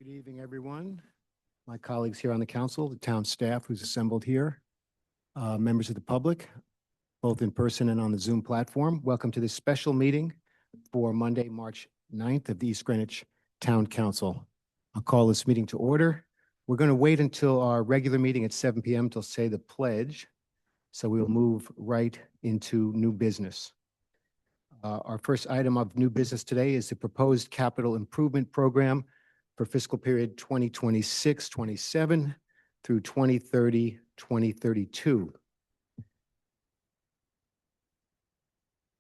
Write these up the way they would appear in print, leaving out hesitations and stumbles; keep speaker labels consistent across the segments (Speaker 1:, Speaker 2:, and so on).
Speaker 1: Good evening, everyone. My colleagues here on the council, the town staff who's assembled here, members of the public, both in person and on the Zoom platform. Welcome to this special meeting for Monday, March 9th of the East Greenwich Town Council. I'll call this meeting to order. We're going to wait until our regular meeting at 7 p.m. to say the pledge. So we'll move right into new business. Our first item of new business today is the proposed capital improvement program for fiscal period 2026-27 through 2030-2032.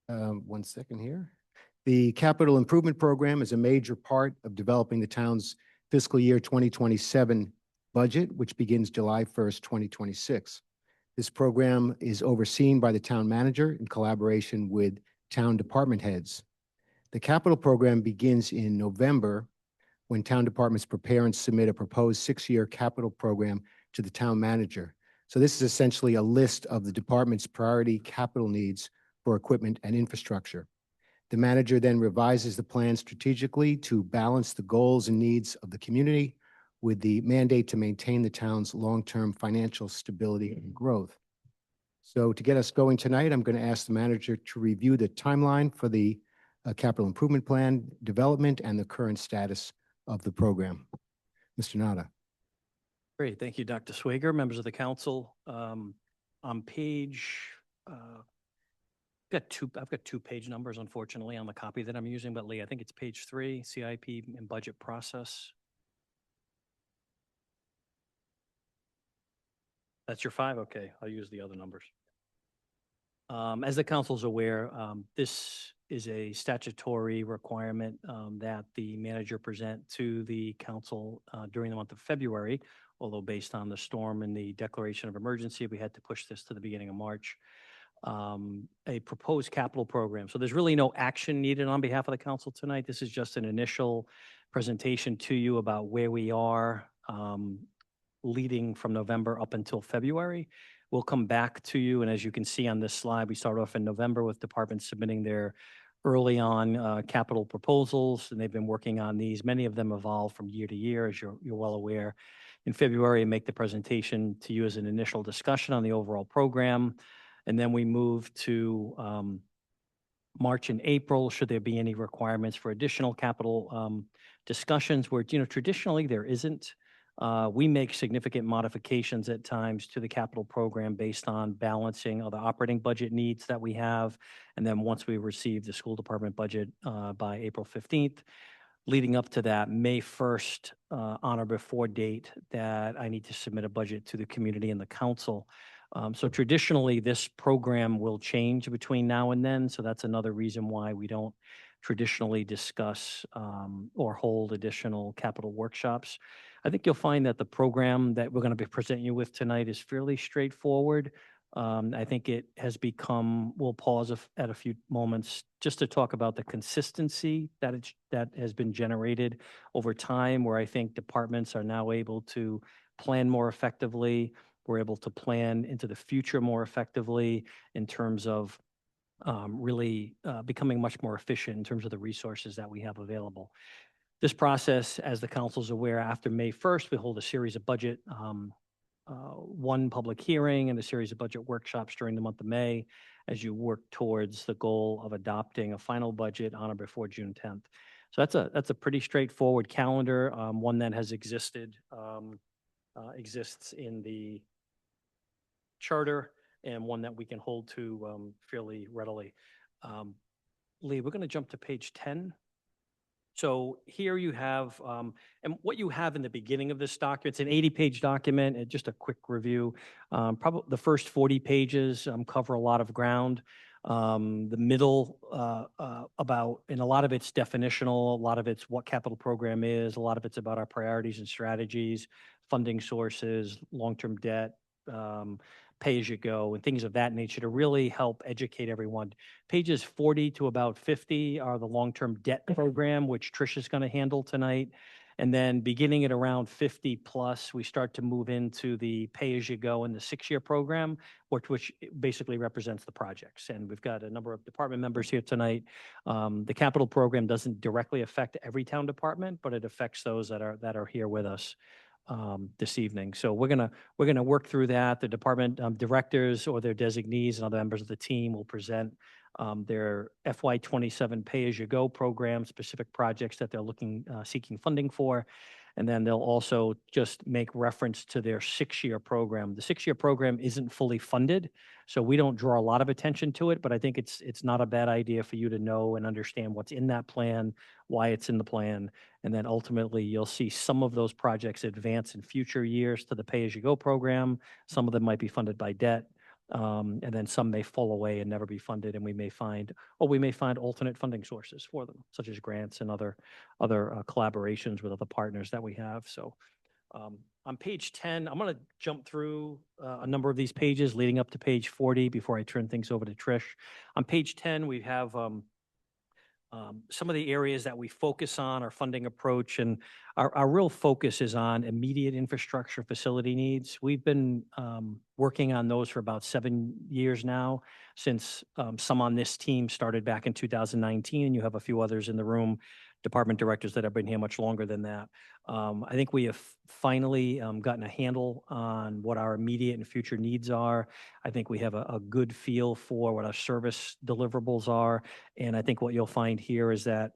Speaker 1: One second here. The capital improvement program is a major part of developing the town's fiscal year 2027 budget, which begins July 1st, 2026. This program is overseen by the town manager in collaboration with town department heads. The capital program begins in November when town departments prepare and submit a proposed 6-year capital program to the town manager. So this is essentially a list of the department's priority capital needs for equipment and infrastructure. The manager then revises the plan strategically to balance the goals and needs of the community with the mandate to maintain the town's long-term financial stability and growth. So to get us going tonight, I'm going to ask the manager to review the timeline for the capital improvement plan development and the current status of the program. Mr. Nada.
Speaker 2: Great. Thank you, Dr. Swager, members of the council. On page, I've got two page numbers, unfortunately, on the copy that I'm using, but Lee, I think it's page 3, CIP and budget process. That's your 5? Okay, I'll use the other numbers. As the council's aware, this is a statutory requirement that the manager present to the council during the month of February, although based on the storm and the declaration of emergency, we had to push this to the beginning of March. A proposed capital program. So there's really no action needed on behalf of the council tonight. This is just an initial presentation to you about where we are leading from November up until February. We'll come back to you, and as you can see on this slide, we start off in November with departments submitting their early on capital proposals, and they've been working on these. Many of them evolve from year to year, as you're well aware. In February, make the presentation to you as an initial discussion on the overall program, and then we move to March and April, should there be any requirements for additional capital discussions where, traditionally there isn't. We make significant modifications at times to the capital program based on balancing of the operating budget needs that we have. And then once we receive the school department budget by April 15th, leading up to that May 1st on or before date that I need to submit a budget to the community and the council. So traditionally, this program will change between now and then. So that's another reason why we don't traditionally discuss or hold additional capital workshops. I think you'll find that the program that we're going to be presenting you with tonight is fairly straightforward. I think it has become, we'll pause at a few moments just to talk about the consistency that has been generated over time, where I think departments are now able to plan more effectively. We're able to plan into the future more effectively in terms of really becoming much more efficient in terms of the resources that we have available. This process, as the council's aware, after May 1st, we hold a series of budget, one public hearing and a series of budget workshops during the month of May as you work towards the goal of adopting a final budget on or before June 10th. So that's a pretty straightforward calendar, one that has exists in the charter and one that we can hold to fairly readily. Lee, we're going to jump to page 10. So here you have, and what you have in the beginning of this document, it's an 80-page document, and just a quick review. Probably the first 40 pages cover a lot of ground. The middle and a lot of it's definitional, a lot of it's what capital program is, a lot of it's about our priorities and strategies, funding sources, long-term debt, pay-as-you-go, and things of that nature to really help educate everyone. Pages 40 to about 50 are the long-term debt program, which Trish is going to handle tonight. And then beginning at around 50 plus, we start to move into the pay-as-you-go in the 6-year program, which basically represents the projects. And we've got a number of department members here tonight. The capital program doesn't directly affect every town department, but it affects those that are here with us this evening. So we're gonna work through that. The department directors or their designees and other members of the team will present their FY27 pay-as-you-go program, specific projects that they're seeking funding for. And then they'll also just make reference to their 6-year program. The 6-year program isn't fully funded, so we don't draw a lot of attention to it, but I think it's not a bad idea for you to know and understand what's in that plan, why it's in the plan. And then ultimately, you'll see some of those projects advance in future years to the pay-as-you-go program. Some of them might be funded by debt. And then some may fall away and never be funded, and we may find alternate funding sources for them, such as grants and other collaborations with other partners that we have. So on page 10, I'm going to jump through a number of these pages leading up to page 40 before I turn things over to Trish. On page 10, we have some of the areas that we focus on our funding approach, and our real focus is on immediate infrastructure facility needs. We've been working on those for about 7 years now, since some on this team started back in 2019, and you have a few others in the room, department directors that have been here much longer than that. I think we have finally gotten a handle on what our immediate and future needs are. I think we have a good feel for what our service deliverables are. And I think what you'll find here is that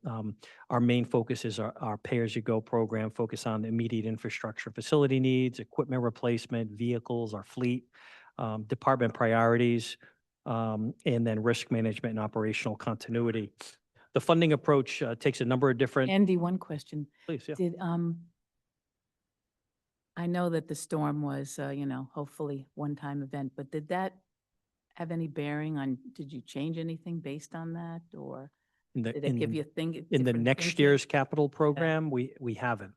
Speaker 2: our main focus is our pay-as-you-go program, focus on immediate infrastructure facility needs, equipment replacement, vehicles, our fleet, department priorities, and then risk management and operational continuity. The funding approach takes a number of different.
Speaker 3: Andy, one question.
Speaker 2: Please, yeah.
Speaker 3: Did, I know that the storm was, hopefully one-time event, but did that have any bearing on, did you change anything based on that? Or did it give you a thing?
Speaker 2: In the
Speaker 3: different
Speaker 2: next
Speaker 3: thinking?
Speaker 2: year's capital program, we haven't.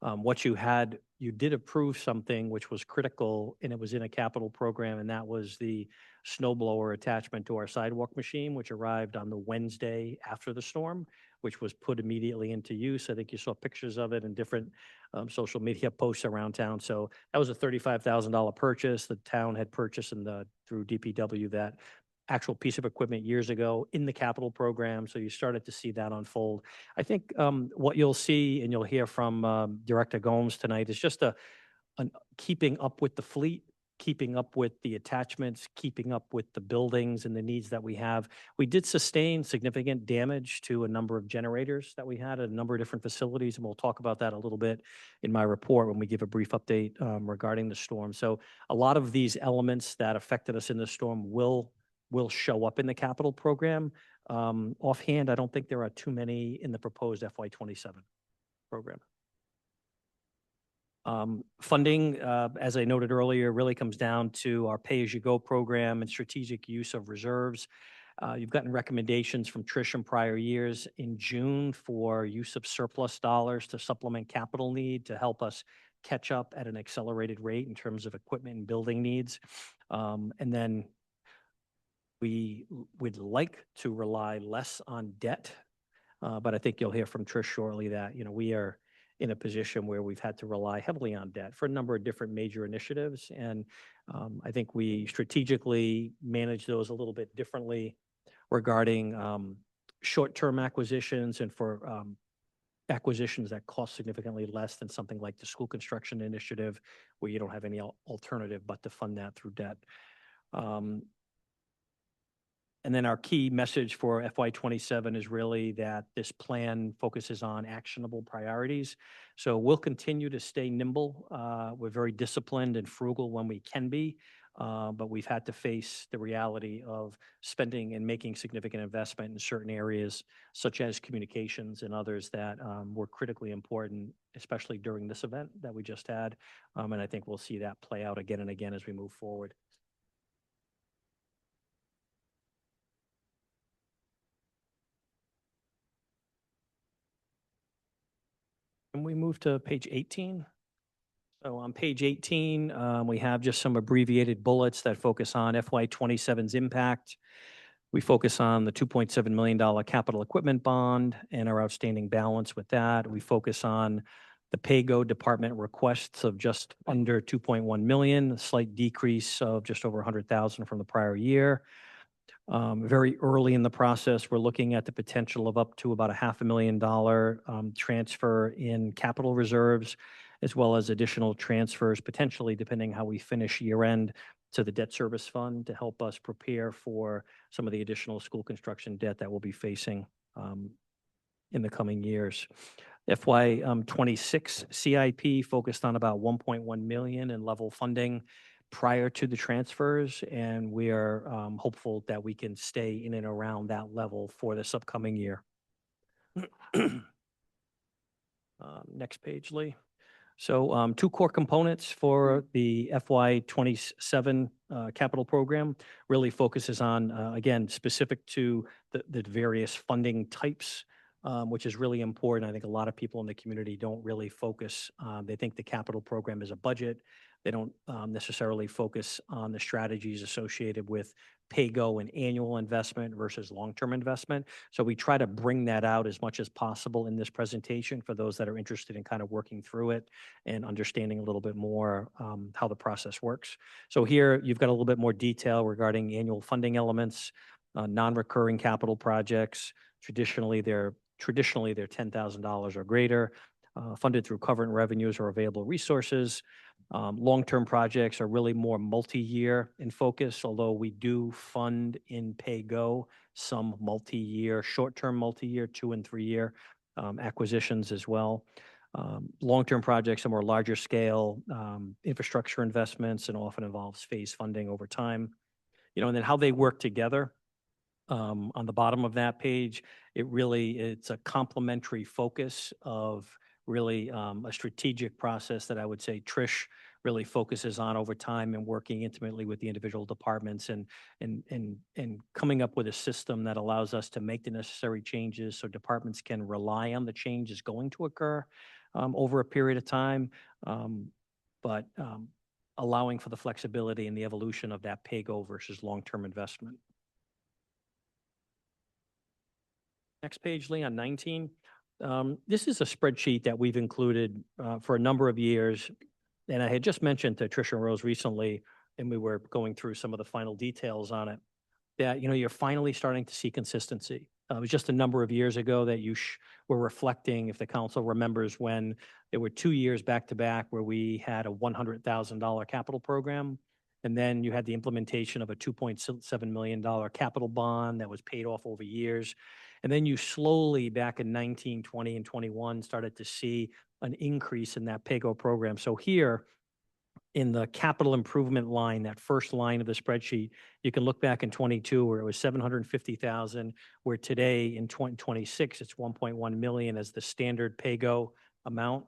Speaker 2: What you did approve something which was critical, and it was in a capital program, and that was the snow blower attachment to our sidewalk machine, which arrived on the Wednesday after the storm, which was put immediately into use. I think you saw pictures of it in different social media posts around town. So that was a $35,000 purchase. The town had purchased through DPW that actual piece of equipment years ago in the capital program. So you started to see that unfold. I think what you'll see and you'll hear from Director Gomes tonight is just a keeping up with the fleet, keeping up with the attachments, keeping up with the buildings and the needs that we have. We did sustain significant damage to a number of generators that we had at a number of different facilities, and we'll talk about that a little bit in my report when we give a brief update regarding the storm. So a lot of these elements that affected us in the storm will show up in the capital program. Offhand, I don't think there are too many in the proposed FY27 program. Funding, as I noted earlier, really comes down to our pay-as-you-go program and strategic use of reserves. You've gotten recommendations from Trish in prior years in June for use of surplus dollars to supplement capital need to help us catch up at an accelerated rate in terms of equipment and building needs. And then we would like to rely less on debt, but I think you'll hear from Trish shortly that, we are in a position where we've had to rely heavily on debt for a number of different major initiatives. And I think we strategically manage those a little bit differently regarding short-term acquisitions and for acquisitions that cost significantly less than something like the school construction initiative, where you don't have any alternative but to fund that through debt. And then our key message for FY27 is really that this plan focuses on actionable priorities. So we'll continue to stay nimble. We're very disciplined and frugal when we can be, but we've had to face the reality of spending and making significant investment in certain areas, such as communications and others that were critically important, especially during this event that we just had. And I think we'll see that play out again and again as we move forward. Can we move to page 18? So on page 18, we have just some abbreviated bullets that focus on FY27's impact. We focus on the $2.7 million capital equipment bond and our outstanding balance with that. We focus on The pay-go department requests of just under 2.1 million, a slight decrease of just over 100,000 from the prior year. Very early in the process, we're looking at the potential of up to about a $500,000 transfer in capital reserves, as well as additional transfers, potentially depending how we finish year end, to the debt service fund to help us prepare for some of the additional school construction debt that we'll be facing in the coming years. FY '26 CIP focused on about 1.1 million in level funding prior to the transfers, and we are hopeful that we can stay in and around that level for this upcoming year. Next page, Lee. So two core components for the FY '27 capital program really focuses on, again, specific to the various funding types, which is really important. I think a lot of people in the community don't really focus. They think the capital program is a budget. They don't necessarily focus on the strategies associated with pay-go and annual investment versus long-term investment. So we try to bring that out as much as possible in this presentation for those that are interested in kind of working through it and understanding a little bit more how the process works. So here you've got a little bit more detail regarding annual funding elements, non-recurring capital projects. Traditionally, they're $10,000 or greater, funded through current revenues or available resources. Long-term projects are really more multi-year in focus, although we do fund in pay-go some multi-year, short-term multi-year, 2 and 3 year acquisitions as well. Long-term projects are more larger scale infrastructure investments and often involves phase funding over time. And then how they work together. On the bottom of that page, it's a complementary focus of really a strategic process that I would say Trish really focuses on over time and working intimately with the individual departments and coming up with a system that allows us to make the necessary changes so departments can rely on the changes going to occur over a period of time, but allowing for the flexibility and the evolution of that pay-go versus long-term investment. Next page, Lee, on 19. This is a spreadsheet that we've included for a number of years. And I had just mentioned to Tricia and Rose recently, and we were going through some of the final details on it, that you're finally starting to see consistency. It was just a number of years ago that you were reflecting, if the council remembers, when there were 2 years back to back where we had a $100,000 capital program. And then you had the implementation of a $2.7 million capital bond that was paid off over years. And then you slowly, back in 19, 20, and 21, started to see an increase in that pay-go program. So here, in the capital improvement line, that first line of the spreadsheet, you can look back in 22 where it was 750,000, where today in 2026, it's 1.1 million as the standard pay-go amount.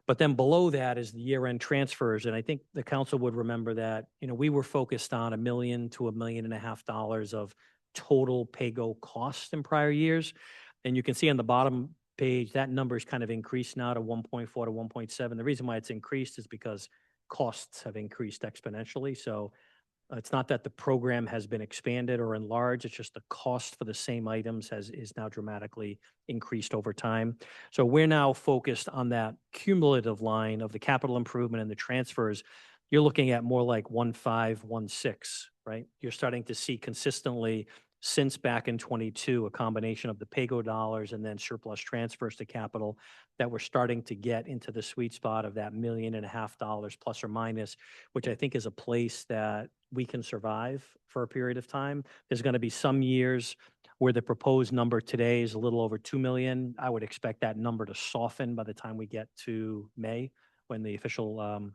Speaker 2: But then below that is the year-end transfers. And I think the council would remember that, we were focused on $1 million to $1.5 million of total pay-go costs in prior years. And you can see on the bottom page, that number is kind of increased now to 1.4 to 1.7. The reason why it's increased is because costs have increased exponentially. So it's not that the program has been expanded or enlarged, it's just the cost for the same items is now dramatically increased over time. So we're now focused on that cumulative line of the capital improvement and the transfers. You're looking at more like 1.5, 1.6, right? You're starting to see consistently since back in 22, a combination of the pay-go dollars and then surplus transfers to capital that we're starting to get into the sweet spot of that $1.5 million plus or minus, which I think is a place that we can survive for a period of time. There's going to be some years where the proposed number today is a little over 2 million. I would expect that number to soften by the time we get to May when the official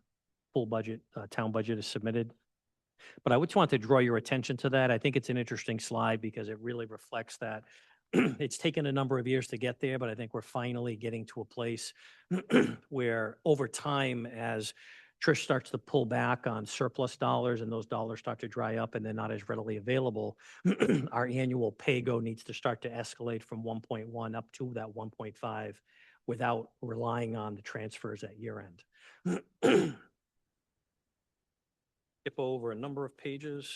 Speaker 2: full budget, town budget is submitted. But I just want to draw your attention to that. I think it's an interesting slide because it really reflects that it's taken a number of years to get there, but I think we're finally getting to a place where over time, as Trish starts to pull back on surplus dollars and those dollars start to dry up and they're not as readily available, our annual pay-go needs to start to escalate from 1.1 up to that 1.5 without relying on the transfers at year end. Skip over a number of pages.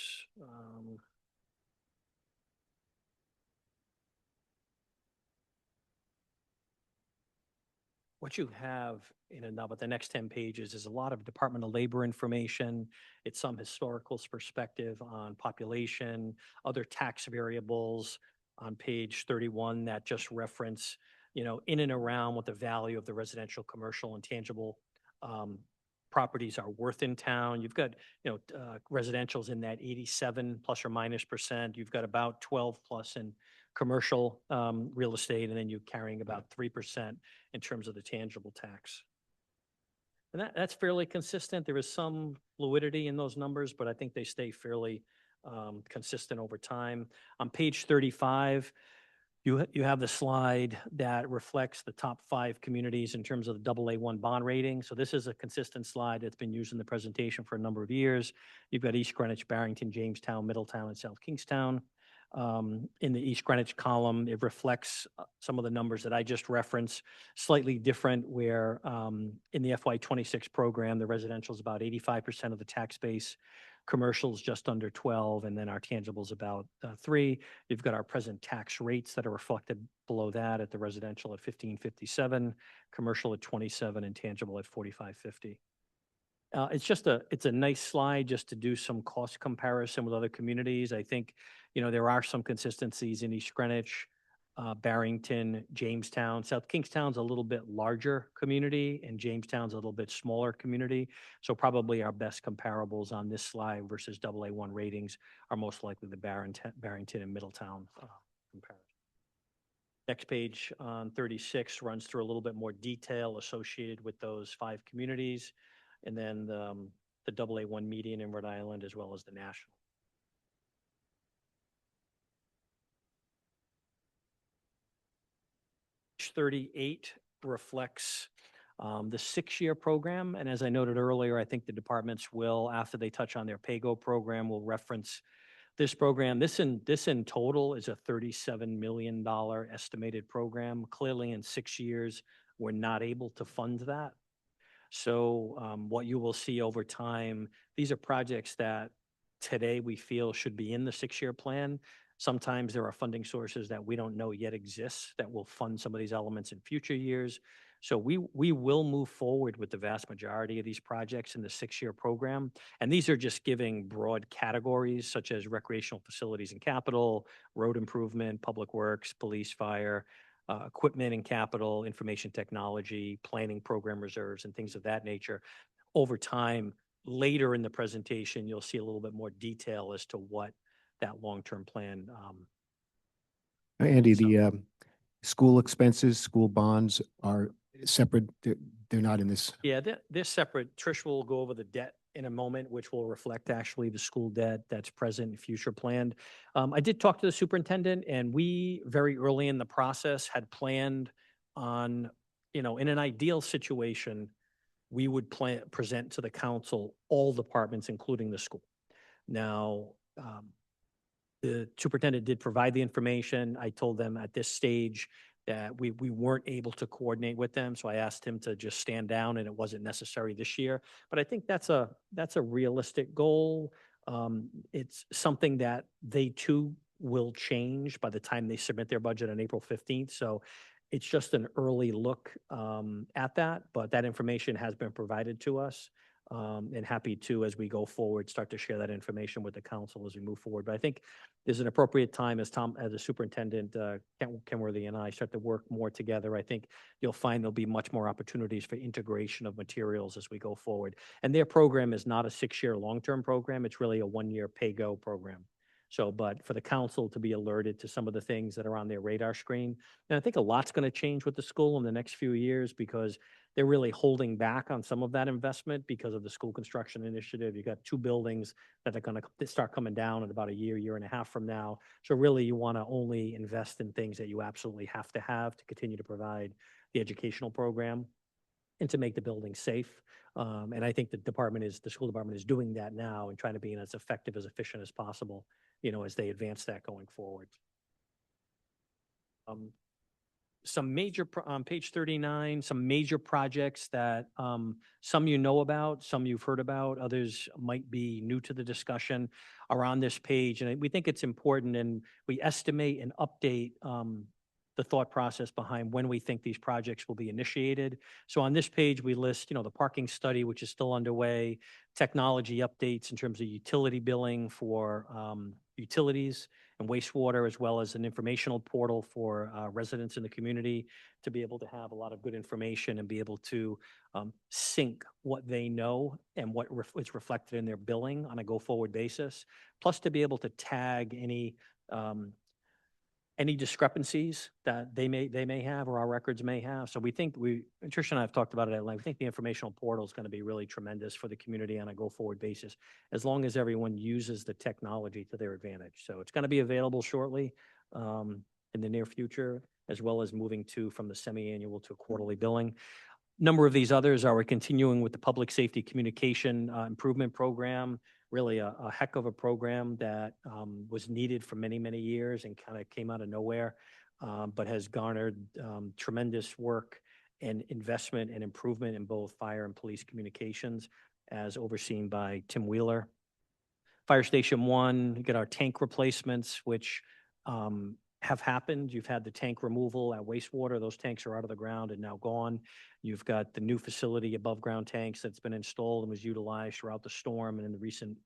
Speaker 2: what you have in and of the next 10 pages is a lot of Department of Labor information. It's some historical perspective on population, other tax variables on page 31 that just reference, in and around what the value of the residential, commercial, and tangible properties are worth in town. You've got, residential's in that 87 plus or minus percent. You've got about 12 plus in commercial real estate, and then you're carrying about 3% in terms of the tangible tax. And that's fairly consistent. There is some fluidity in those numbers, but I think they stay fairly consistent over time. On page 35, you have the slide that reflects the top 5 communities in terms of the AA1 bond rating. So this is a consistent slide that's been used in the presentation for a number of years. You've got East Greenwich, Barrington, Jamestown, Middletown, and South Kingstown. In the East Greenwich column, it reflects some of the numbers that I just referenced, slightly different where in the FY26 program, the residential is about 85% of the tax base, commercial's just under 12, and then our tangible's about 3. You've got our present tax rates that are reflected below that at the residential at 1557, commercial at 27, and tangible at 4550. It's a nice slide just to do some cost comparison with other communities. I think, there are some consistencies in East Greenwich, Barrington, Jamestown. South Kingstown's a little bit larger community and Jamestown's a little bit smaller community. So probably our best comparables on this slide versus AA1 ratings are most likely the Barrington and Middletown comparison. Next page on 36 runs through a little bit more detail associated with those 5 communities, and then the AA1 median in Rhode Island as well as the national. Page 38 reflects the 6-year program, and as I noted earlier, I think the departments will, after they touch on their PAYGO program, will reference this program. This in total is a $37 million estimated program. Clearly in 6 years, we're not able to fund that. So what you will see over time, these are projects that today we feel should be in the 6-year plan. Sometimes there are funding sources that we don't know yet exist that will fund some of these elements in future years. So we will move forward with the vast majority of these projects in the 6-year program. And these are just giving broad categories such as recreational facilities and capital, road improvement, public works, police, fire, equipment and capital, information technology, planning program reserves, and things of that nature. Over time, later in the presentation, you'll see a little bit more detail as to what that long-term plan.
Speaker 1: Andy, the school expenses, school bonds are separate. They're not in this.
Speaker 2: Yeah, they're separate. Trish will go over the debt in a moment, which will reflect actually the school debt that's present and future planned. I did talk to the superintendent, and we very early in the process had planned on, in an ideal situation, we would present to the council all departments, including the school. Now, the superintendent did provide the information. I told them at this stage that we weren't able to coordinate with them. So I asked him to just stand down, and it wasn't necessary this year. But I think that's a realistic goal. It's something that they too will change by the time they submit their budget on April 15th. So it's just an early look at that, but that information has been provided to us. And happy to, as we go forward, start to share that information with the council as we move forward. But I think there's an appropriate time as the superintendent, Kenworthy and I start to work more together. I think you'll find there'll be much more opportunities for integration of materials as we go forward. And their program is not a 6-year long-term program. It's really a 1-year PAYGO program. So, but for the council to be alerted to some of the things that are on their radar screen, and I think a lot's going to change with the school in the next few years because they're really holding back on some of that investment because of the school construction initiative. You've got 2 buildings that are going to start coming down in about a year and a half from now. So really you want to only invest in things that you absolutely have to continue to provide the educational program and to make the building safe. And I think the school department is doing that now and trying to be as effective, as efficient as possible, as they advance that going forward. Some major, on page 39, some major projects that some you know about, some you've heard about, others might be new to the discussion are on this page. And we think it's important, and we estimate and update the thought process behind when we think these projects will be initiated. So on this page, we list, the parking study, which is still underway, technology updates in terms of utility billing for utilities and wastewater, as well as an informational portal for residents in the community to be able to have a lot of good information and be able to sync what they know and what is reflected in their billing on a go-forward basis, plus to be able to tag any discrepancies that they may have or our records may have. So we think Tricia and I have talked about it at length. We think the informational portal is going to be really tremendous for the community on a go-forward basis, as long as everyone uses the technology to their advantage. So it's going to be available shortly in the near future, as well as moving from the semi-annual to quarterly billing. Number of these others are we're continuing with the public safety communication improvement program, really a heck of a program that was needed for many, many years and kind of came out of nowhere, but has garnered tremendous work and investment and improvement in both fire and police communications, as overseen by Tim Wheeler. Fire Station 1, you get our tank replacements, which have happened. You've had the tank removal at wastewater. Those tanks are out of the ground and now gone. You've got the new facility, above ground tanks, that's been installed and was utilized throughout the storm and in the recent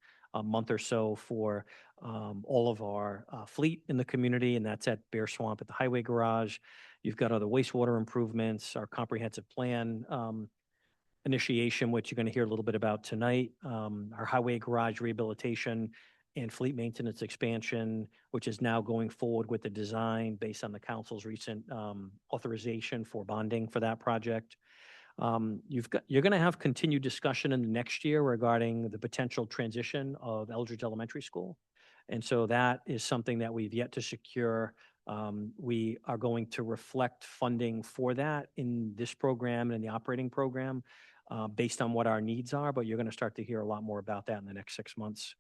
Speaker 2: month or so for all of our fleet in the community, and that's at Bear Swamp at the highway garage. You've got other wastewater improvements, our comprehensive plan initiation, which you're going to hear a little bit about tonight, our highway garage rehabilitation and fleet maintenance expansion, which is now going forward with the design based on the council's recent authorization for bonding for that project. You're going to have continued discussion in the next year regarding the potential transition of Eldridge Elementary School. And so that is something that we've yet to secure. We are going to reflect funding for that in this program and in the operating program based on what our needs are, but you're going to start to hear a lot more about that in the next 6 months.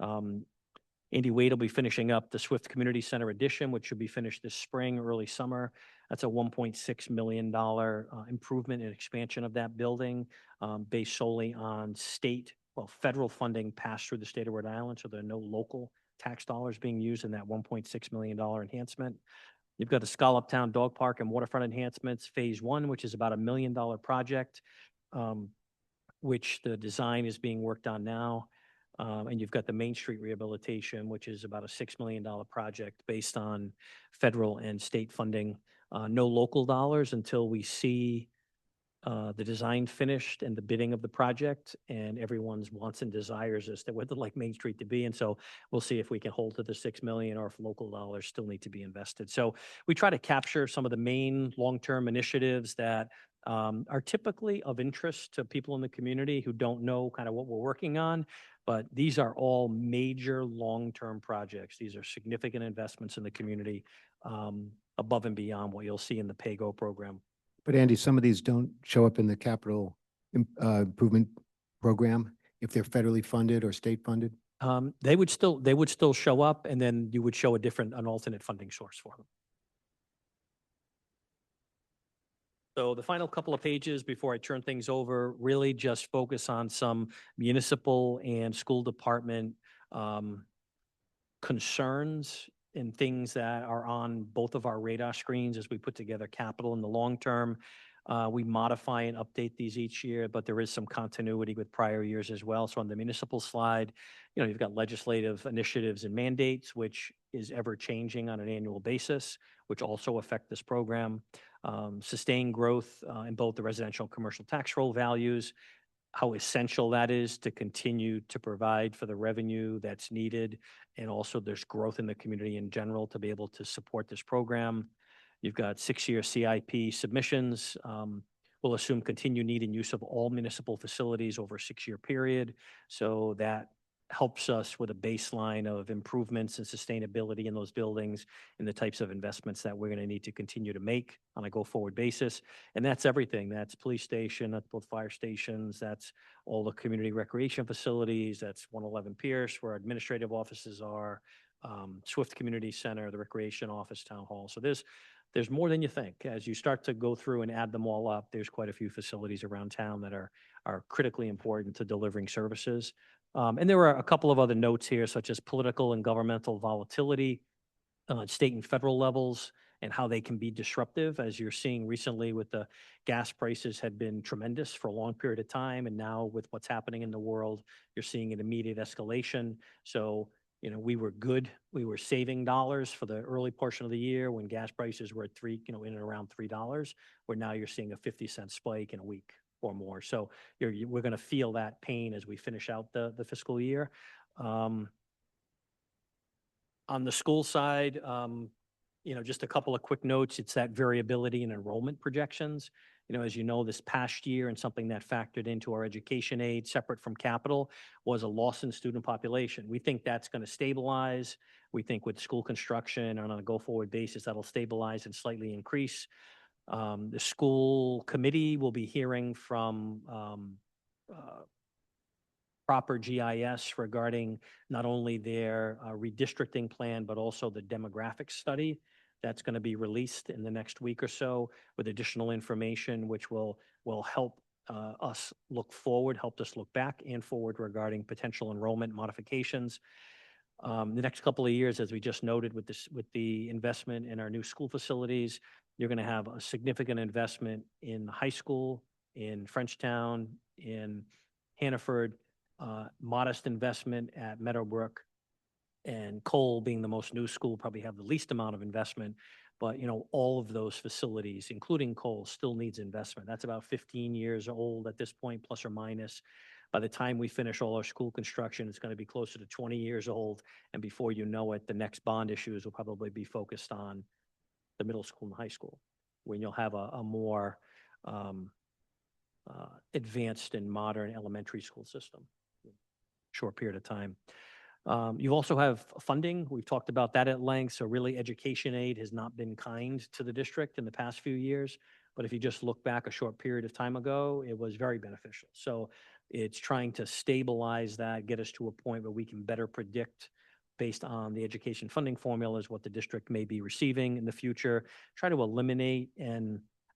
Speaker 2: Andy Wade will be finishing up the Swift Community Center addition, which should be finished this spring, early summer. That's a $1.6 million improvement and expansion of that building based solely on federal funding passed through the state of Rhode Island, so there are no local tax dollars being used in that $1.6 million enhancement. You've got the Scallop Town Dog Park and waterfront enhancements, phase 1, which is about $1 million project, which the design is being worked on now. And you've got the Main Street rehabilitation, which is about a $6 million project based on federal and state funding. No local dollars until we see the design finished and the bidding of the project and everyone's wants and desires as to what they'd like Main Street to be. And so we'll see if we can hold to the 6 million or if local dollars still need to be invested. So we try to capture some of the main long-term initiatives that are typically of interest to people in the community who don't know kind of what we're working on. But these are all major long-term projects. These are significant investments in the community above and beyond what you'll see in the PAYGO program.
Speaker 1: But Andy, some of these don't show up in the capital improvement program if they're federally funded or state funded?
Speaker 2: They would still show up, and then you would show an alternate funding source for them. So the final couple of pages before I turn things over really just focus on some municipal and school department concerns and things that are on both of our radar screens as we put together capital in the long term. We modify and update these each year, but there is some continuity with prior years as well. So on the municipal slide, you've got legislative initiatives and mandates, which is ever changing on an annual basis, which also affect this program. Sustained growth in both the residential and commercial tax roll values, how essential that is to continue to provide for the revenue that's needed. And also there's growth in the community in general to be able to support this program. You've got 6-year CIP submissions. We'll assume continued need and use of all municipal facilities over a 6-year period. So that helps us with a baseline of improvements and sustainability in those buildings and the types of investments that we're going to need to continue to make on a go-forward basis. And that's everything. That's police station, that's both fire stations, that's all the community recreation facilities, that's 111 Pierce, where our administrative offices are, Swift Community Center, the recreation office, town hall. So there's more than you think. As you start to go through and add them all up, there's quite a few facilities around town that are critically important to delivering services. And there are a couple of other notes here, such as political and governmental volatility at state and federal levels, and how they can be disruptive, as you're seeing recently with the gas prices had been tremendous for a long period of time. And now with what's happening in the world, you're seeing an immediate escalation. So, we were good. We were saving dollars for the early portion of the year when gas prices were at in and around $3, where now you're seeing a 50-cent spike in a week or more. So we're going to feel that pain as we finish out the fiscal year. On the school side, just a couple of quick notes. It's that variability in enrollment projections. As you know, this past year, and something that factored into our education aid separate from capital, was a loss in student population. We think that's going to stabilize. We think with school construction on a go-forward basis, that'll stabilize and slightly increase. The school committee will be hearing from proper GIS regarding not only their redistricting plan, but also the demographic study that's going to be released in the next week or so with additional information, which will help us look forward, help us look back and forward regarding potential enrollment modifications. The next couple of years, as we just noted with the investment in our new school facilities, you're going to have a significant investment in the high school, in Frenchtown, in Hannaford, modest investment at Meadowbrook, and Cole, being the most new school, probably have the least amount of investment. But, all of those facilities, including Cole, still needs investment. That's about 15 years old at this point, plus or minus. By the time we finish all our school construction, it's going to be closer to 20 years old. And before you know it, the next bond issues will probably be focused on the middle school and high school, when you'll have a more advanced and modern elementary school system. Short period of time. You also have funding. We've talked about that at length. So really, education aid has not been kind to the district in the past few years. But if you just look back a short period of time ago, it was very beneficial. So it's trying to stabilize that, get us to a point where we can better predict, based on the education funding formulas, what the district may be receiving in the future, try to eliminate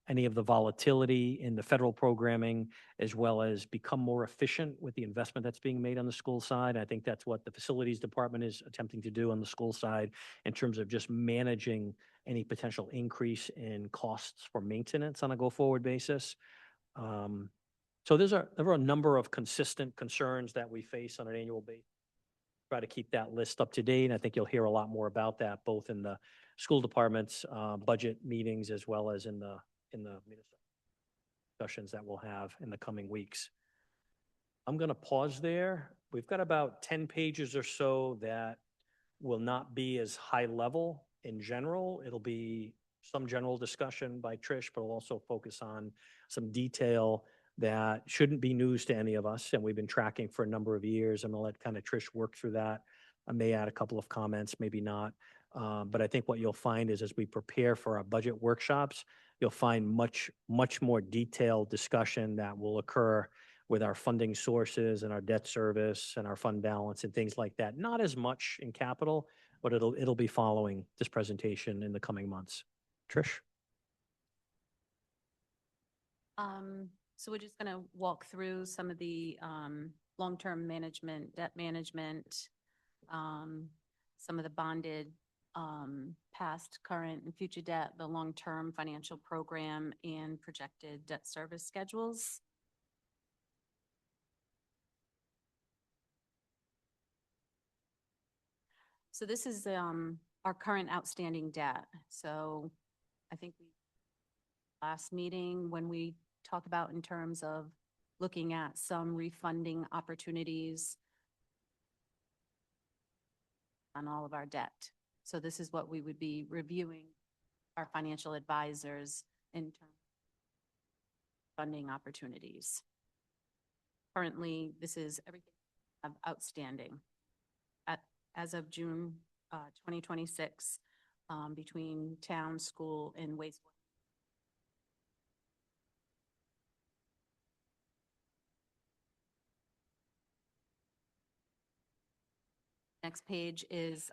Speaker 2: any of the volatility in the federal programming, as well as become more efficient with the investment that's being made on the school side. I think that's what the facilities department is attempting to do on the school side in terms of just managing any potential increase in costs for maintenance on a go-forward basis. So there are a number of consistent concerns that we face on an annual basis. Try to keep that list up to date. And I think you'll hear a lot more about that, both in the school department's budget meetings, as well as in the municipal discussions that we'll have in the coming weeks. I'm going to pause there. We've got about 10 pages or so that will not be as high level in general. It'll be some general discussion by Trish, but we'll also focus on some detail that shouldn't be news to any of us, and we've been tracking for a number of years. I'm going to let kind of Trish work through that. I may add a couple of comments, maybe not. But I think what you'll find is, as we prepare for our budget workshops, you'll find much more detailed discussion that will occur with our funding sources and our debt service and our fund balance and things like that. Not as much in capital, but it'll be following this presentation in the coming months. Trish?
Speaker 4: So we're just going to walk through some of the long-term management, debt management, some of the bonded past, current, and future debt, the long-term financial program, and projected debt service schedules. So this is our current outstanding debt. So I think last meeting, when we talked about in terms of looking at some refunding opportunities on all of our debt. So this is what we would be reviewing our financial advisors in terms of funding opportunities. Currently, this is everything outstanding. As of June 2026, between town, school, and wastewater. Next page is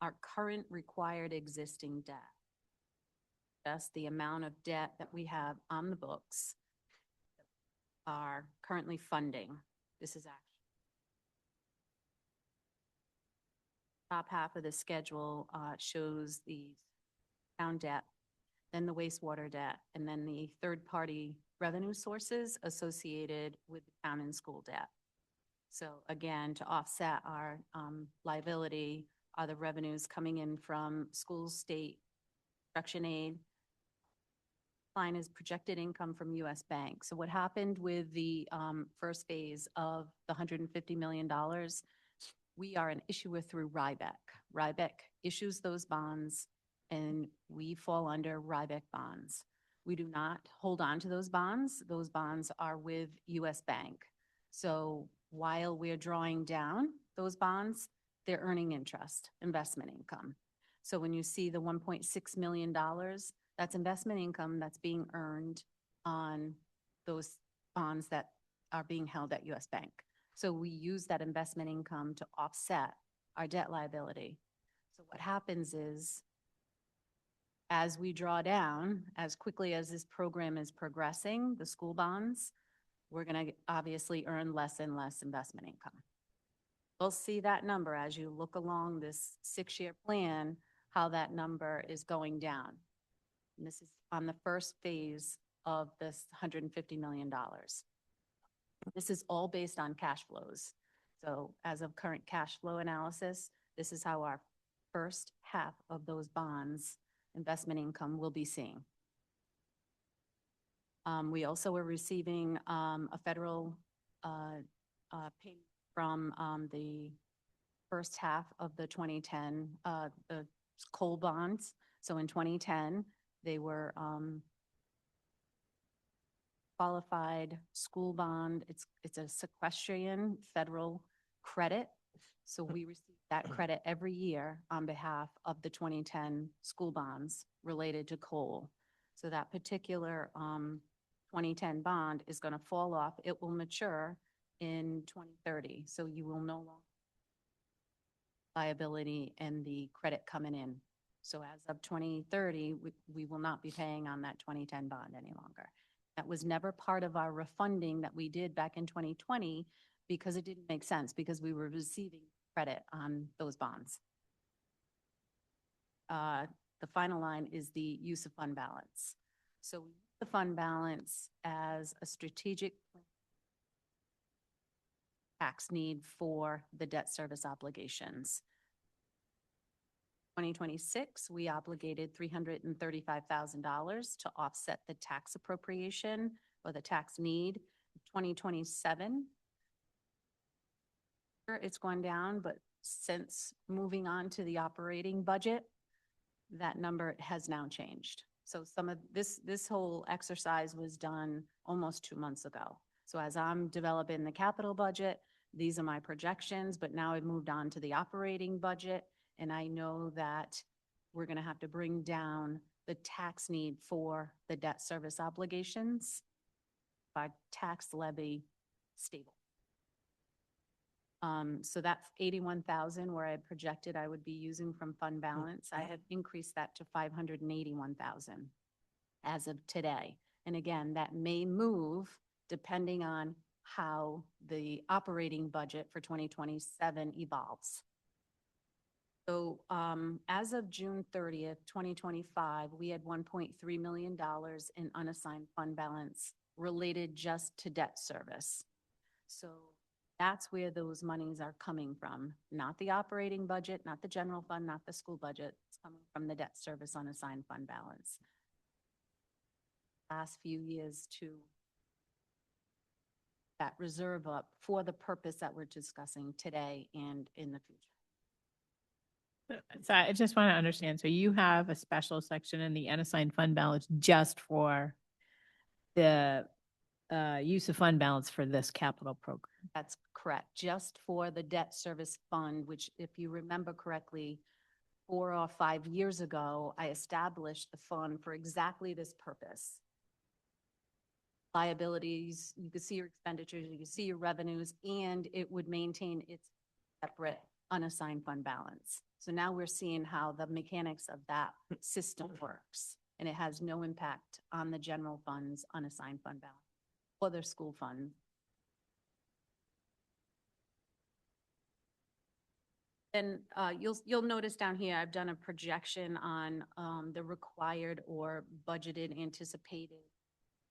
Speaker 4: our current required existing debt. That's the amount of debt that we have on the books are currently funding. This is actually top half of the schedule shows the town debt then the wastewater debt, and then the third-party revenue sources associated with the town and school debt. So again, to offset our liability are the revenues coming in from school, state, construction aid. Line is projected income from US Bank. So what happened with the first phase of the $150 million, we are an issuer through Rybeck. Rybeck issues those bonds and we fall under Rybeck bonds. We do not hold on to those bonds. Those bonds are with US Bank. So while we're drawing down those bonds, they're earning interest, investment income. So when you see the $1.6 million, that's investment income that's being earned on those bonds that are being held at US Bank. So we use that investment income to offset our debt liability. So what happens is, as we draw down, as quickly as this program is progressing, the school bonds, we're going to obviously earn less and less investment income. We'll see that number as you look along this 6-year plan, how that number is going down. And this is on the first phase of this $150 million. This is all based on cash flows. So as of current cash flow analysis, this is how our first half of those bonds investment income will be seeing. We also are receiving a federal payment from the first half of the 2010 the coal bonds. So in 2010, they were qualified school bond. It's a sequestrian federal credit. So we receive that credit every year on behalf of the 2010 school bonds related to coal. So that particular 2010 bond is going to fall off. It will mature in 2030. So you will no longer liability and the credit coming in. So as of 2030, we will not be paying on that 2010 bond any longer. That was never part of our refunding that we did back in 2020 because it didn't make sense because we were receiving credit on those bonds. The final line is the use of fund balance. So we use the fund balance as a strategic tax need for the debt service obligations. 2026, we obligated $335,000 to offset the tax appropriation or the tax need. 2027, it's gone down, but since moving on to the operating budget, that number has now changed. So some of this whole exercise was done almost 2 months ago. So as I'm developing the capital budget, these are my projections, but now I've moved on to the operating budget. And I know that we're going to have to bring down the tax need for the debt service obligations by tax levy stable. So that 81,000 where I projected I would be using from fund balance, I have increased that to 581,000 as of today. And again, that may move depending on how the operating budget for 2027 evolves. So as of June 30th, 2025, we had $1.3 million in unassigned fund balance related just to debt service. So that's where those monies are coming from, not the operating budget, not the general fund, not the school budget. It's coming from the debt service unassigned fund balance. Last few years to that reserve up for the purpose that we're discussing today and in the future.
Speaker 5: So I just want to understand. So you have a special section in the unassigned fund balance just for the use of fund balance for this capital program.
Speaker 4: That's correct. Just for the debt service fund, which if you remember correctly, 4 or 5 years ago, I established the fund for exactly this purpose. Liabilities, you could see your expenditures, you could see your revenues, and it would maintain its separate unassigned fund balance. So now we're seeing how the mechanics of that system works, and it has no impact on the general fund's unassigned fund balance or their school fund. And you'll notice down here, I've done a projection on the required or budgeted anticipated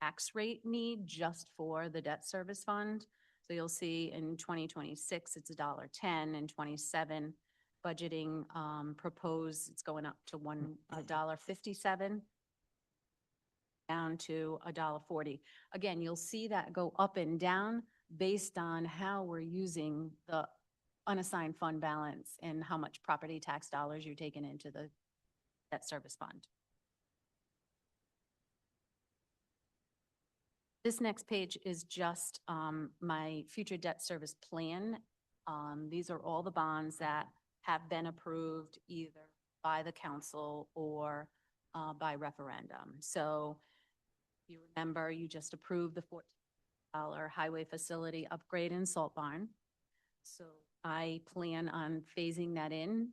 Speaker 4: tax rate need just for the debt service fund. So you'll see in 2026, it's $1.10, and 27 budgeting proposed, it's going up to $1.57 down to $1.40. Again, you'll see that go up and down based on how we're using the unassigned fund balance and how much property tax dollars you're taking into the debt service fund. This next page is just my future debt service plan. These are all the bonds that have been approved either by the council or by referendum. So you remember, you just approved the $14 highway facility upgrade in Salt Barn. So I plan on phasing that in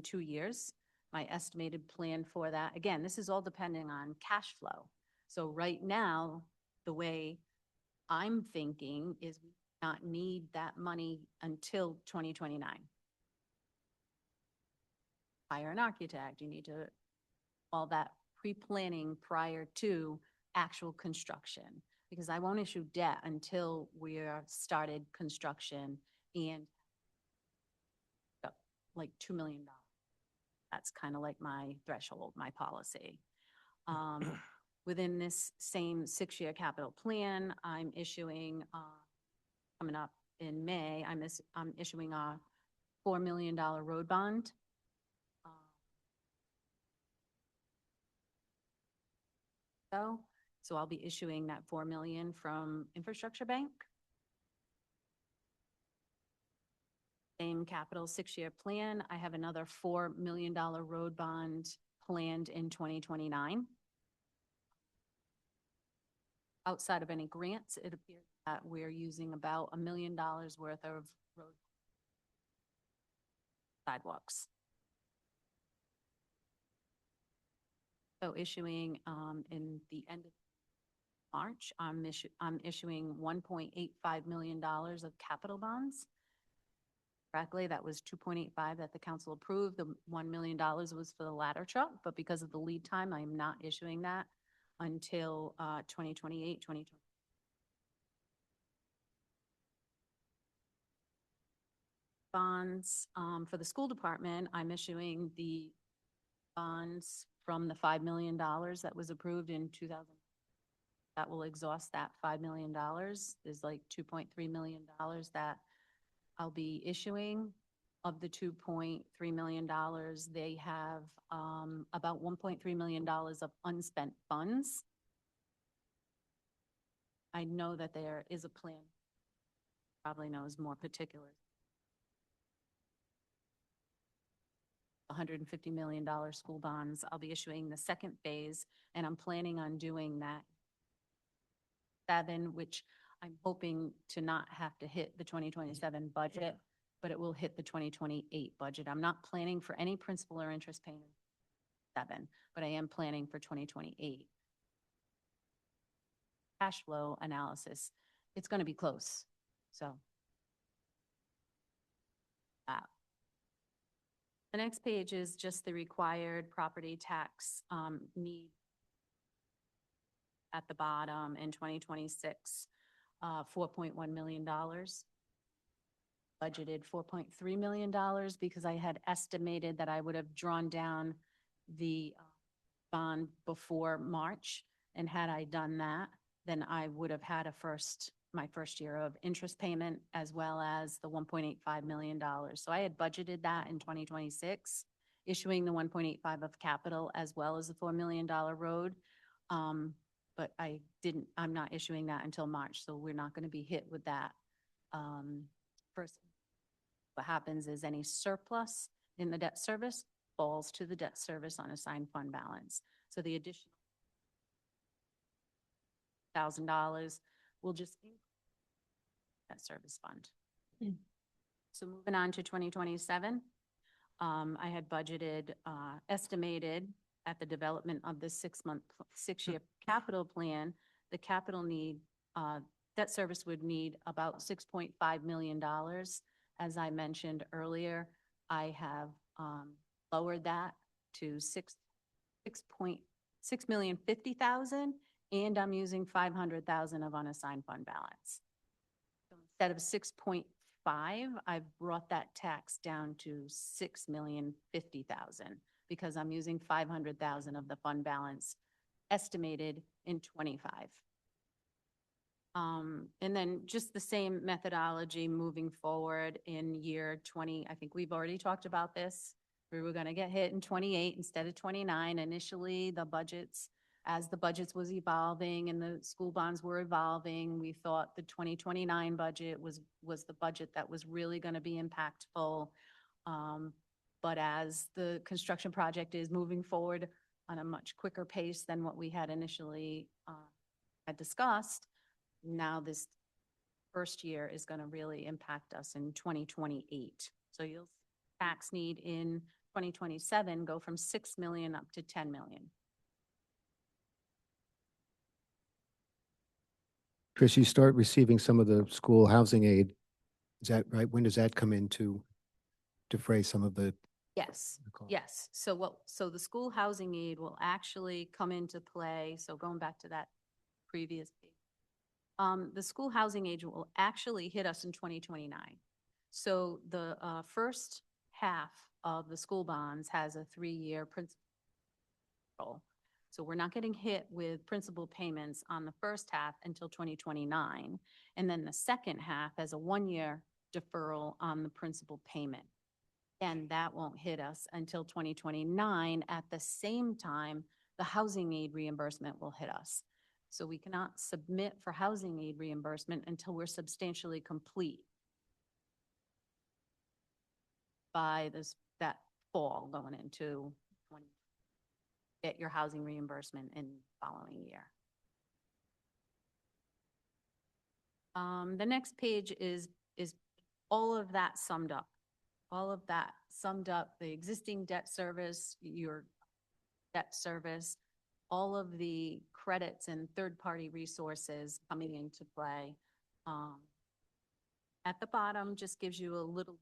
Speaker 4: 2 years. My estimated plan for that, again, this is all depending on cash flow. So right now, the way I'm thinking is we do not need that money until 2029. Hire an architect, you need to, all that pre-planning prior to actual construction, because I won't issue debt until we're started construction and like $2 million. That's kind of like my threshold, my policy. Within this same 6-year capital plan, I'm issuing, coming up in May, I'm issuing a $4 million road bond. So I'll be issuing that $4 million from Infrastructure Bank. Same capital 6-year plan. I have another $4 million road bond planned in 2029. Outside of any grants, it appears that we're using about $1 million worth of road sidewalks. So issuing in the end of March, I'm issuing $1.85 million of capital bonds. Correctly, that was 2.85 that the council approved. The $1 million was for the ladder truck, but because of the lead time, I'm not issuing that until 2028, 2020. Bonds for the school department, I'm issuing the bonds from the $5 million that was approved in 2000. That will exhaust that $5 million. There's like $2.3 million that I'll be issuing. Of the $2.3 million, they have about $1.3 million of unspent funds. I know that there is a plan, probably knows more particulars. $150 million school bonds. I'll be issuing the second phase, and I'm planning on doing that 7, which I'm hoping to not have to hit the 2027 budget, but it will hit the 2028 budget. I'm not planning for any principal or interest payment 7, but I am planning for 2028. Cash flow analysis, it's going to be close. So the next page is just the required property tax need at the bottom in 2026, $4.1 million. Budgeted $4.3 million because I had estimated that I would have drawn down the bond before March. And had I done that, then I would have had my first year of interest payment as well as the $1.85 million. So I had budgeted that in 2026, issuing the 1.85 of capital as well as the $4 million road. But I'm not issuing that until March. So we're not going to be hit with that. First, what happens is any surplus in the debt service falls to the debt service on assigned fund balance. So the additional $1,000 will just increase that service fund. So moving on to 2027, I had budgeted, estimated at the development of this 6-year capital plan, the capital need, debt service would need about $6.5 million. As I mentioned earlier, I have lowered that to 6,650,000, and I'm using 500,000 of unassigned fund balance. So instead of 6.5, I've brought that tax down to 6,050,000 because I'm using 500,000 of the fund balance estimated in 25. And then just the same methodology moving forward in year 20. I think we've already talked about this. We were going to get hit in 28 instead of 29. Initially, as the budgets was evolving and the school bonds were evolving, we thought the 2029 budget was the budget that was really going to be impactful. But as the construction project is moving forward on a much quicker pace than what we had initially had discussed, now this first year is going to really impact us in 2028. So you'll tax need in 2027 go from 6 million up to 10 million.
Speaker 1: Chris, you start receiving some of the school housing aid. Is that right? When does that come in to defray some of the?
Speaker 4: Yes,
Speaker 1: cost?
Speaker 4: yes. So the school housing aid will actually come into play. So going back to that previous page. The school housing aid will actually hit us in 2029. So the first half of the school bonds has a 3-year principal. So we're not getting hit with principal payments on the first half until 2029. And then the second half has a 1-year deferral on the principal payment. And that won't hit us until 2029. At the same time, the housing aid reimbursement will hit us. So we cannot submit for housing aid reimbursement until we're substantially complete by that fall going into when you get your housing reimbursement in the following year. The next page is all of that summed up. All of that summed up, the existing debt service, your debt service, all of the credits and third-party resources coming into play. At the bottom just gives you a little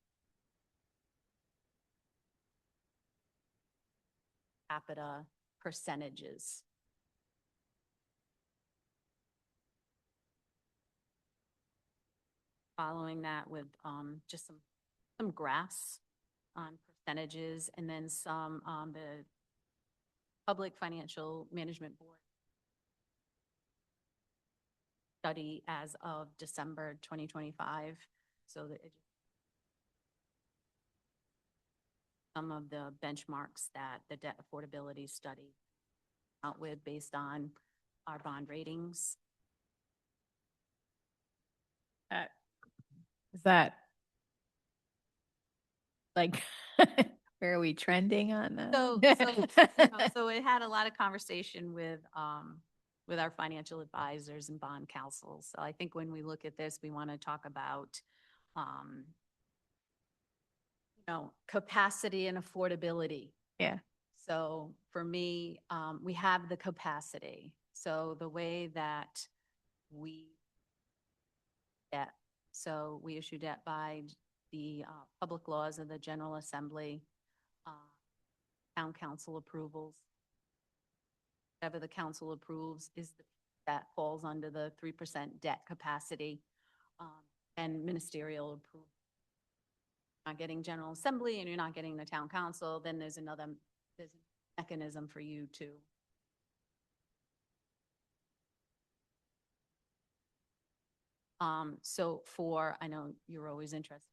Speaker 4: capita percentages. Following that with just some graphs on percentages, and then some the Public Financial Management Board study as of December 2025. So that some of the benchmarks that the debt affordability study out with based on our bond ratings.
Speaker 5: Is that like, where are we trending on that?
Speaker 4: So it had a lot of conversation with our financial advisors and bond counsels. So I think when we look at this, we want to talk about, capacity and affordability.
Speaker 5: Yeah.
Speaker 4: So for me, we have the capacity. So the way that we debt, so we issue debt by the public laws of the General Assembly, town council approvals. Whatever the council approves that falls under the 3% debt capacity, and ministerial approval. Not getting General Assembly and you're not getting the town council, then there's a mechanism for you to I know you're always interested.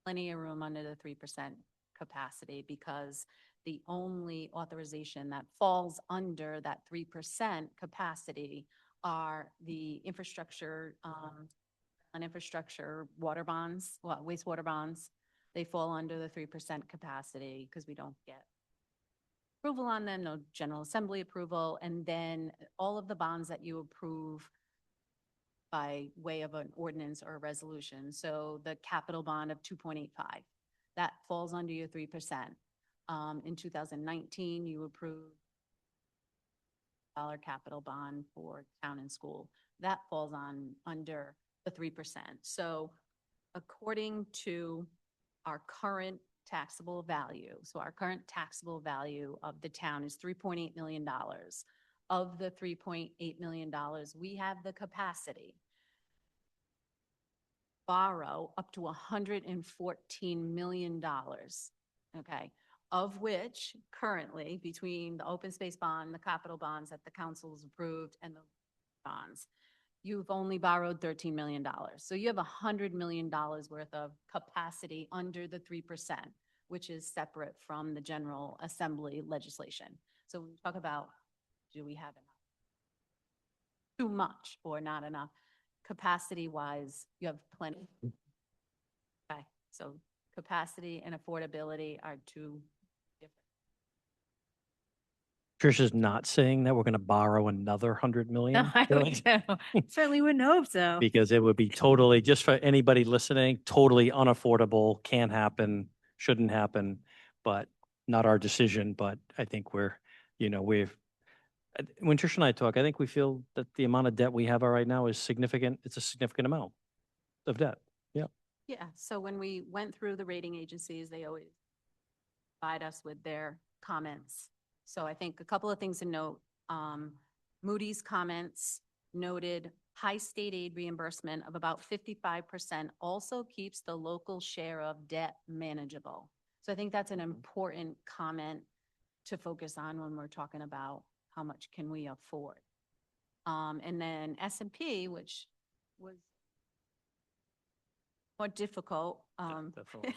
Speaker 4: Plenty of room under the 3% capacity, because the only authorization that falls under that 3% capacity are the infrastructure, water bonds, wastewater bonds. They fall under the 3% capacity because we don't get approval on them, no General Assembly approval. And then all of the bonds that you approve by way of an ordinance or a resolution. So the capital bond of 2.85, that falls under your 3%. In 2019, you approved $1 capital bond for town and school. That falls under the 3%. So according to our current taxable value. So our current taxable value of the town is $3.8 million. Of the $3.8 million, we have the capacity borrow up to $114 million, okay? Of which currently, between the open space bond, the capital bonds that the council has approved, and the bonds, you've only borrowed $13 million. So you have $100 million worth of capacity under the 3%, which is separate from the General Assembly legislation. So when we talk about, do we have enough? Too much or not enough? Capacity-wise, you have plenty. Okay, so capacity and affordability are two different.
Speaker 2: Tricia's not saying that we're going to borrow another 100 million.
Speaker 5: No, I
Speaker 2: really,
Speaker 5: certainly wouldn't hope so.
Speaker 2: because it would be totally, just for anybody listening, totally unaffordable, can't happen, shouldn't happen, but not our decision. But I think we're, when Tricia and I talk, I think we feel that the amount of debt we have right now is significant. It's a significant amount of debt. Yeah.
Speaker 4: Yeah, so when we went through the rating agencies, they always provide us with their comments. So I think a couple of things to note. Moody's comments noted high state aid reimbursement of about 55% also keeps the local share of debt manageable. So I think that's an important comment to focus on when we're talking about how much can we afford. And then S&P, which was more difficult.
Speaker 2: Definitely.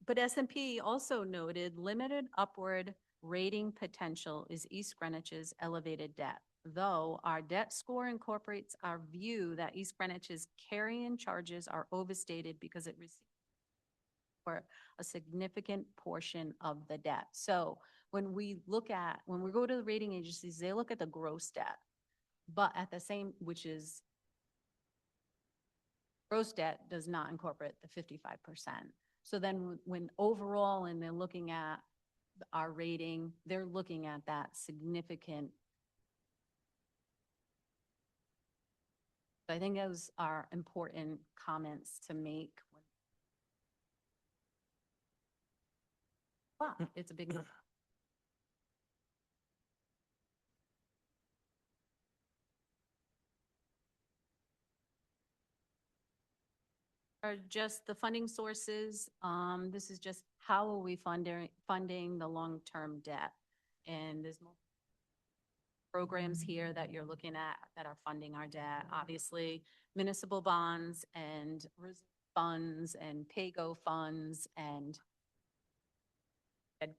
Speaker 4: But S&P also noted limited upward rating potential is East Greenwich's elevated debt, though our debt score incorporates our view that East Greenwich's carrying charges are overstated because it receives for a significant portion of the debt. So when we go to the rating agencies, they look at the gross debt, but at the same, which is gross debt does not incorporate the 55%. So then when overall, and they're looking at our rating, they're looking at that significant. So I think those are important comments to make. Wow, it's a big. Are just the funding sources. This is just how are we funding the long-term debt? And there's more programs here that you're looking at that are funding our debt. Obviously, municipal bonds and funds and pay-go funds and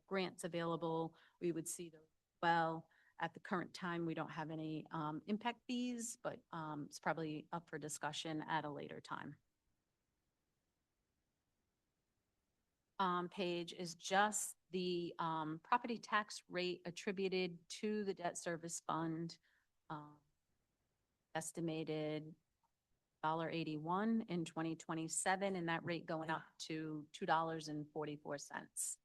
Speaker 4: grants available. We would see those well. At the current time, we don't have any impact fees, but it's probably up for discussion at a later time. Page is just the property tax rate attributed to the debt service fund, estimated $1.81 in 2027, and that rate going up to $2.44.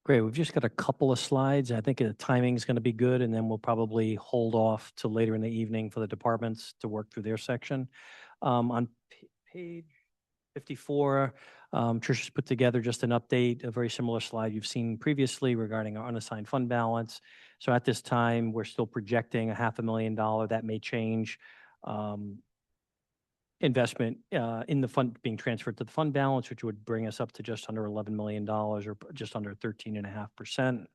Speaker 2: Great. We've just got a couple of slides. I think the timing is going to be good, and then we'll probably hold off till later in the evening for the departments to work through their section. On page 54, Tricia's put together just an update, a very similar slide you've seen previously regarding our unassigned fund balance. So at this time, we're still projecting $500,000. That may change. Investment in the fund being transferred to the fund balance, which would bring us up to just under $11 million or just under 13.5%.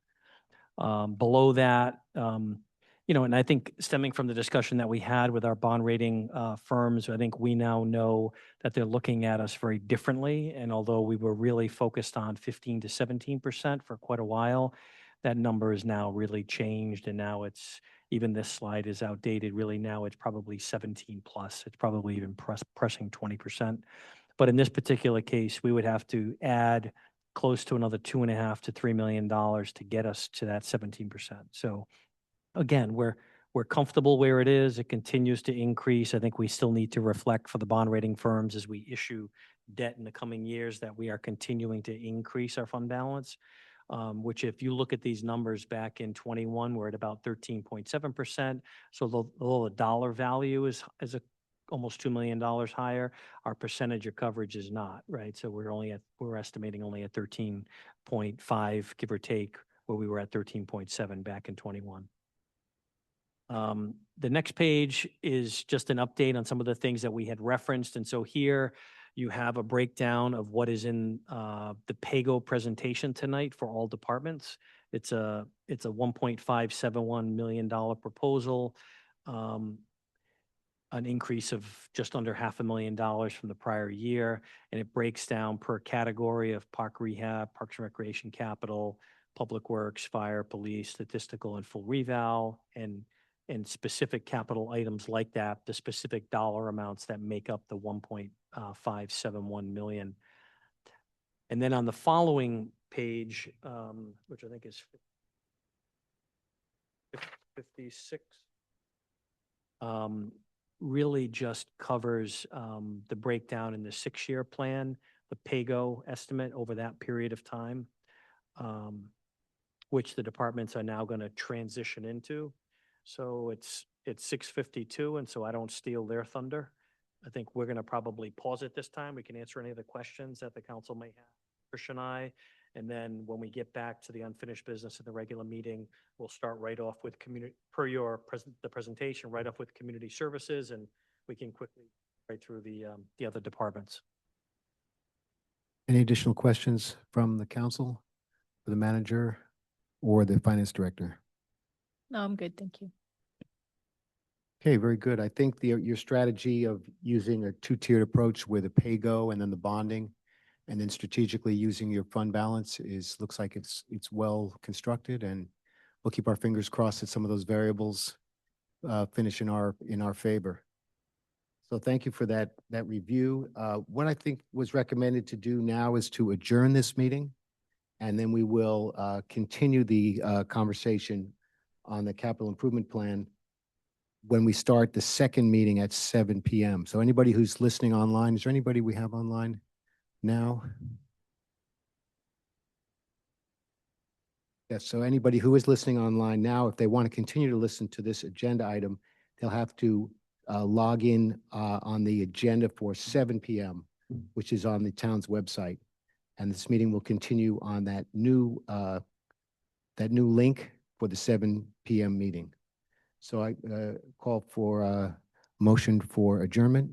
Speaker 2: Below that, and I think stemming from the discussion that we had with our bond rating firms, I think we now know that they're looking at us very differently. And although we were really focused on 15 to 17% for quite a while, that number is now really changed. And now even this slide is outdated. Really now it's probably 17 plus. It's probably even pressing 20%. But in this particular case, we would have to add close to another $2.5 to $3 million to get us to that 17%. So again, we're comfortable where it is. It continues to increase. I think we still need to reflect for the bond rating firms as we issue debt in the coming years that we are continuing to increase our fund balance. which if you look at these numbers back in 21, we're at about 13.7%. So although the dollar value is almost $2 million higher, our percentage of coverage is not, right? So we're estimating only at 13.5, give or take, where we were at 13.7 back in 21. The next page is just an update on some of the things that we had referenced. And so here you have a breakdown of what is in the PAYGO presentation tonight for all departments. It's a $1.571 million proposal, an increase of just under $500,000 from the prior year. And it breaks down per category of park rehab, parks and recreation capital, public works, fire, police, statistical, and full reval, and specific capital items like that, the specific dollar amounts that make up the 1.571 million. And then on the following page, which I think is 56, really just covers the breakdown in the 6-year plan, the PAYGO estimate over that period of time, which the departments are now going to transition into. So it's 6:52, and so I don't steal their thunder. I think we're going to probably pause it this time. We can answer any of the questions that the council may have, Trish and I. And then when we get back to the unfinished business in the regular meeting, we'll start right off with the presentation, right off with community services, and we can quickly right through the other departments.
Speaker 1: Any additional questions from the council, for the manager, or the finance director?
Speaker 5: No, I'm good. Thank you.
Speaker 1: Okay, very good. I think your strategy of using a two-tiered approach with a PAYGO and then the bonding, and then strategically using your fund balance looks like it's well constructed, and we'll keep our fingers crossed that some of those variables finish in our favor. So thank you for that review. What I think was recommended to do now is to adjourn this meeting, and then we will continue the conversation on the capital improvement plan when we start the second meeting at 7 p.m. So anybody who's listening online, is there anybody we have online now? Yes, so anybody who is listening online now, if they want to continue to listen to this agenda item, they'll have to log in on the agenda for 7 p.m., which is on the town's website. And this meeting will continue on that new link for the 7 p.m. meeting. So I call for a motion for adjournment.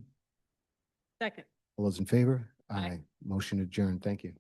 Speaker 5: Second.
Speaker 1: All those in favor?
Speaker 5: Aye.
Speaker 1: Motion adjourned. Thank you.